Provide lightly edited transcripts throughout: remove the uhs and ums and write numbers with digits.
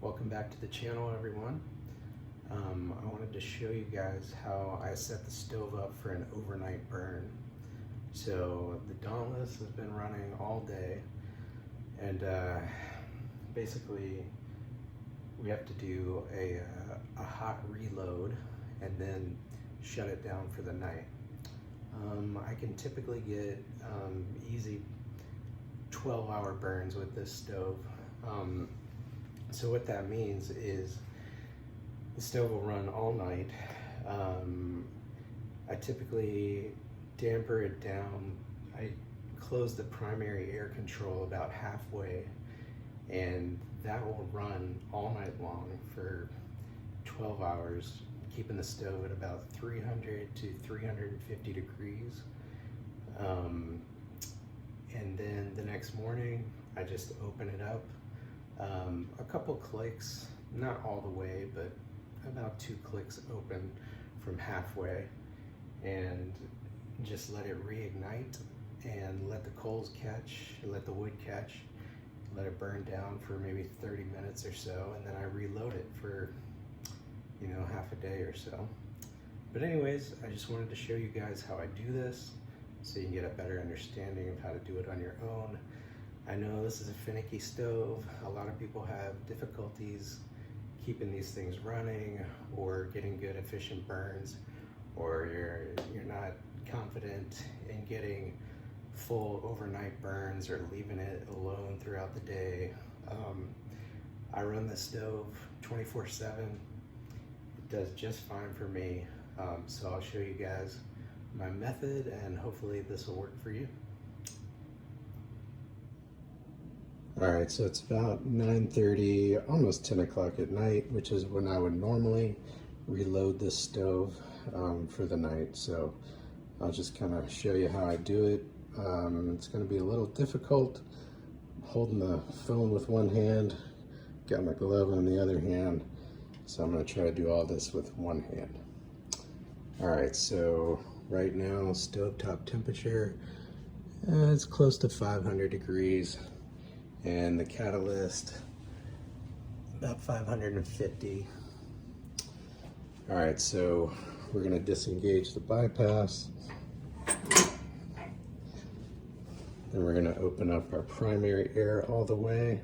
Welcome back to the channel, everyone. I wanted to show you guys how I set the stove up for an overnight burn. So the Dauntless has been running all day, and basically we have to do a hot reload and then shut it down for the night. I can typically get easy 12-hour burns with this stove. So what that means is the stove will run all night. I typically damper it down. I close the primary air control about halfway, and that will run all night long for 12 hours, keeping the stove at about 300 to 350 degrees. And then the next morning, I just open it up. A couple clicks, not all the way, but about 2 clicks open from halfway, and just let it reignite and let the coals catch, let the wood catch, let it burn down for maybe 30 minutes or so, and then I reload it for, half a day or so. But anyways, I just wanted to show you guys how I do this so you can get a better understanding of how to do it on your own. I know this is a finicky stove. A lot of people have difficulties keeping these things running or getting good efficient burns, or you're not confident in getting full overnight burns or leaving it alone throughout the day. I run the stove 24/7. It does just fine for me. So I'll show you guys my method, and hopefully this will work for you. All right, so it's about 9:30, almost 10 o'clock at night, which is when I would normally reload this stove for the night. So I'll just kind of show you how I do it. It's going to be a little difficult holding the phone with one hand, got my glove on the other hand, so I'm going to try to do all this with one hand. All right, so right now stovetop temperature, it's close to 500 degrees. And the catalyst about 550. All right, so we're gonna disengage the bypass. Then we're gonna open up our primary air all the way.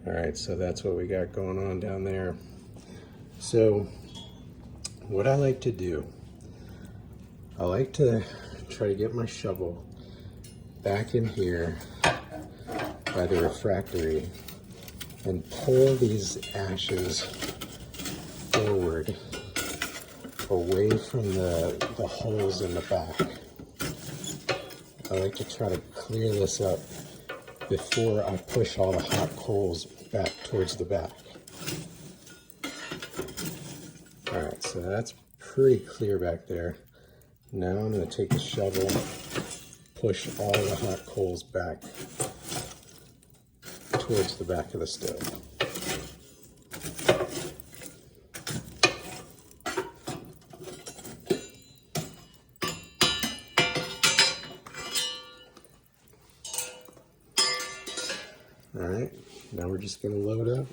All right, so that's what we got going on down there. So what I like to do, I like to try to get my shovel back in here by the refractory and pull these ashes forward away from the holes in the back. I like to try to clear this up before I push all the hot coals back towards the back. All right, so that's pretty clear back there. Now I'm going to take the shovel, push all the hot coals back towards the back of the stove. All right, now we're just going to load up.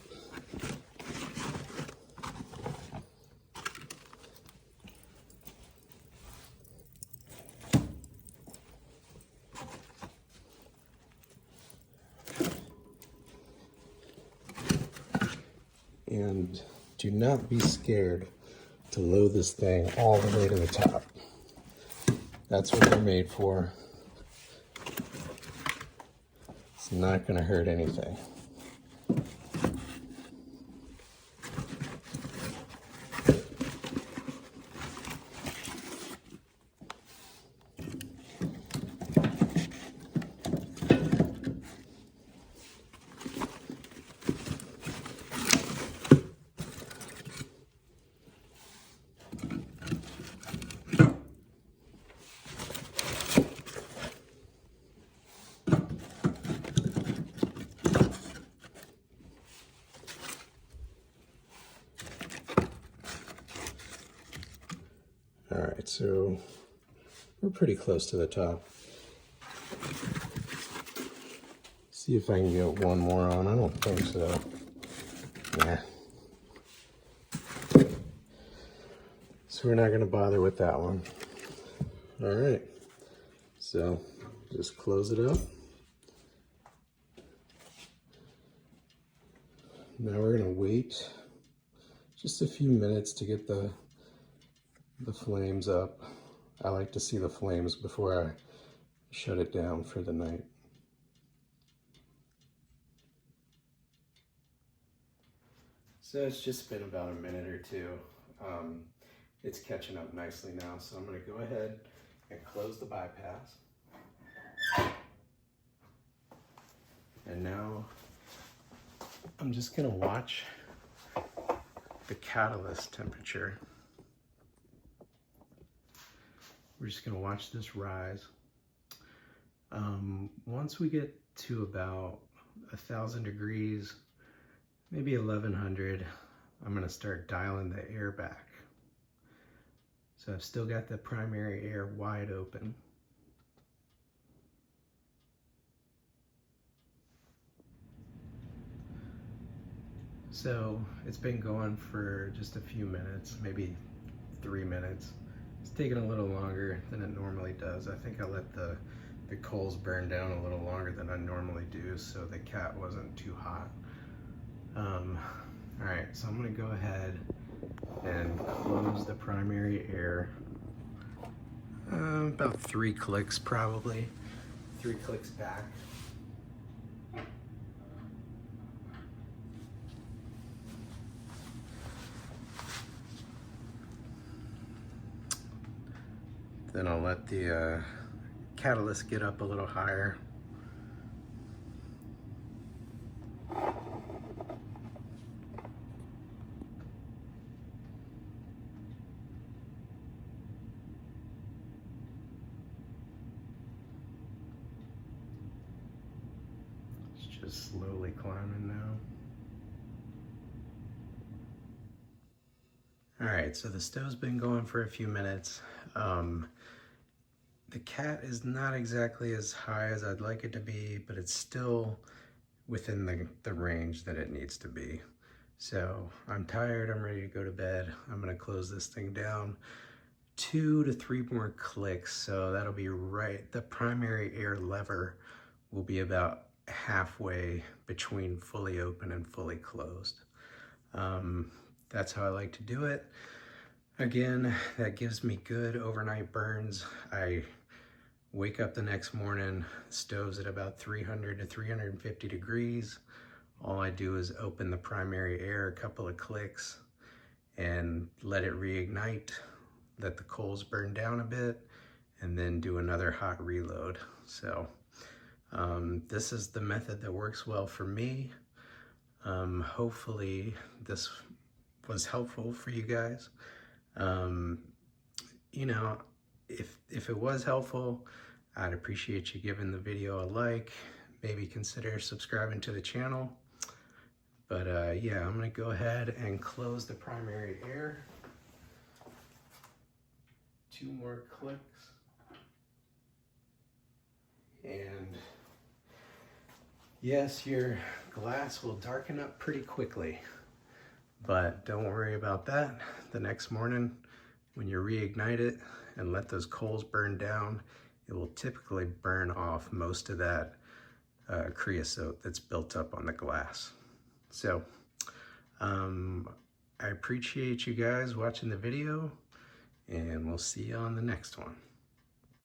And do not be scared to load this thing all the way to the top. That's what they're made for. It's not going to hurt anything. All right, so We're pretty close to the top. See if I can get one more on. I don't think so. Nah. So we're not going to bother with that one. All right. So just close it up. Now we're going to wait just a few minutes to get the flames up. I like to see the flames before I shut it down for the night. So it's just been about a minute or two. It's catching up nicely now, so I'm going to go ahead and close the bypass. And now I'm just going to watch the catalyst temperature. We're just going to watch this rise. Once we get to about 1,000 degrees, maybe 1,100, I'm going to start dialing the air back. So I've still got the primary air wide open. So it's been going for just a few minutes, maybe 3 minutes. It's taking a little longer than it normally does. I think I let the coals burn down a little longer than I normally do, so the cat wasn't too hot. All right, so I'm gonna go ahead and close the primary air. About 3 clicks probably. 3 clicks back. Then I'll let the catalyst get up a little higher. It's just slowly climbing now. All right, so the stove's been going for a few minutes. The cat is not exactly as high as I'd like it to be, but it's still within the range that it needs to be. So I'm tired, I'm ready to go to bed. I'm gonna close this thing down. 2 to 3 more clicks, so that'll be right. The primary air lever will be about halfway between fully open and fully closed. That's how I like to do it. Again, that gives me good overnight burns. I wake up the next morning, stove's at about 300 to 350 degrees. All I do is open the primary air a couple of clicks and let it reignite, let the coals burn down a bit, and then do another hot reload. So this is the method that works well for me. Hopefully this was helpful for you guys. You know, if it was helpful, I'd appreciate you giving the video a like, maybe consider subscribing to the channel. But yeah, I'm gonna go ahead and close the primary air. 2 more clicks. And yes, your glass will darken up pretty quickly, but don't worry about that. The next morning, when you reignite it and let those coals burn down, it will typically burn off most of that creosote that's built up on the glass. So I appreciate you guys watching the video, and we'll see you on the next one.